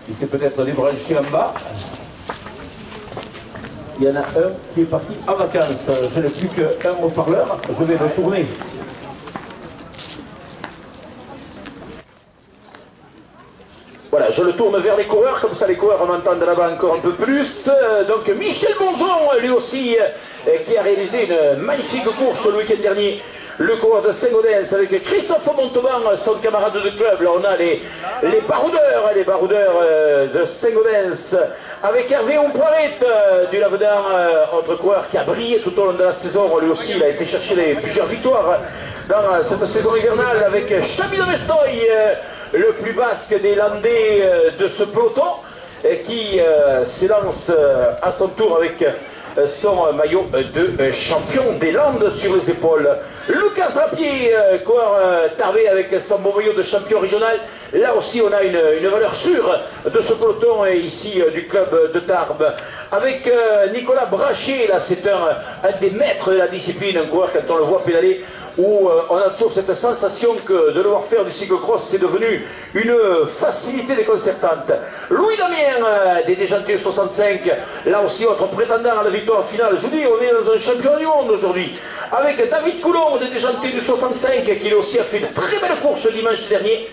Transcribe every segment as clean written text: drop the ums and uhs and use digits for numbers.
Il s'est peut-être débranché en bas. Il y en a un qui est parti en vacances. Je n'ai plus qu'un haut-parleur. Je vais le tourner. Voilà, je le tourne vers les coureurs, comme ça les coureurs m'entendent là-bas encore un peu plus. Donc Michel Bonzon, lui aussi, qui a réalisé une magnifique course le week-end dernier. Le coureur de Saint-Gaudens avec Christophe Montauban, son camarade de club. Là on a les baroudeurs de Saint-Gaudens. Avec Hervé Ompoiret du Lavedan, autre coureur qui a brillé tout au long de la saison. Lui aussi, il a été chercher plusieurs victoires dans cette saison hivernale avec Chami de Mestoy, le plus basque des Landais de ce peloton, qui s'élance à son tour avec son maillot de champion des Landes sur les épaules. Lucas Drapier, coureur Tarbé avec son beau maillot de champion régional. Là aussi on a une valeur sûre de ce peloton ici du club de Tarbes. Avec Nicolas Brachet, là c'est un des maîtres de la discipline, un coureur quand on le voit pédaler, où on a toujours cette sensation que de le voir faire du cyclocross, c'est devenu une facilité déconcertante. Louis Damien, des Déjantés 65, là aussi autre prétendant à la victoire finale. Je vous dis, on est dans un champion du monde aujourd'hui. Avec David Coulon, des Déjantés du 65, qui lui aussi a fait une très belle course dimanche dernier.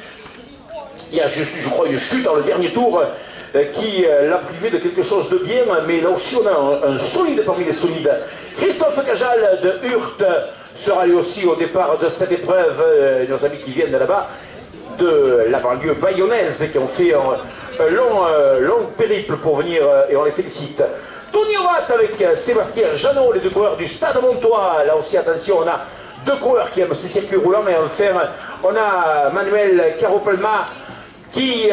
Il y a juste, je crois, une chute dans le dernier tour qui l'a privé de quelque chose de bien, mais là aussi on a un solide parmi les solides. Christophe Cajal de Hurt sera lui aussi au départ de cette épreuve. Nos amis qui viennent de là-bas, de la banlieue bayonnaise, qui ont fait un long périple pour venir, et on les félicite. Tony Orat avec Sébastien Jeannot, les deux coureurs du Stade Montois. Là aussi, attention, on a deux coureurs qui aiment ces circuits roulants, mais on a Manuel Caropelma qui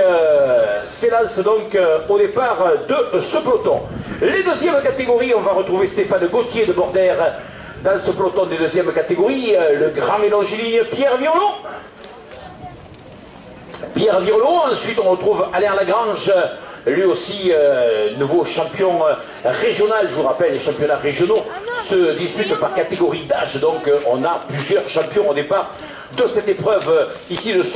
s'élance donc au départ de ce peloton. Les deuxièmes catégories, on va retrouver Stéphane Gauthier de Bordère dans ce peloton des deuxièmes catégories, le grand et longiligne Pierre Violon. Pierre Violon, ensuite on retrouve Alain Lagrange, lui aussi nouveau champion régional. Je vous rappelle, les championnats régionaux se disputent par catégorie d'âge, donc on a plusieurs champions au départ de cette épreuve ici dessous.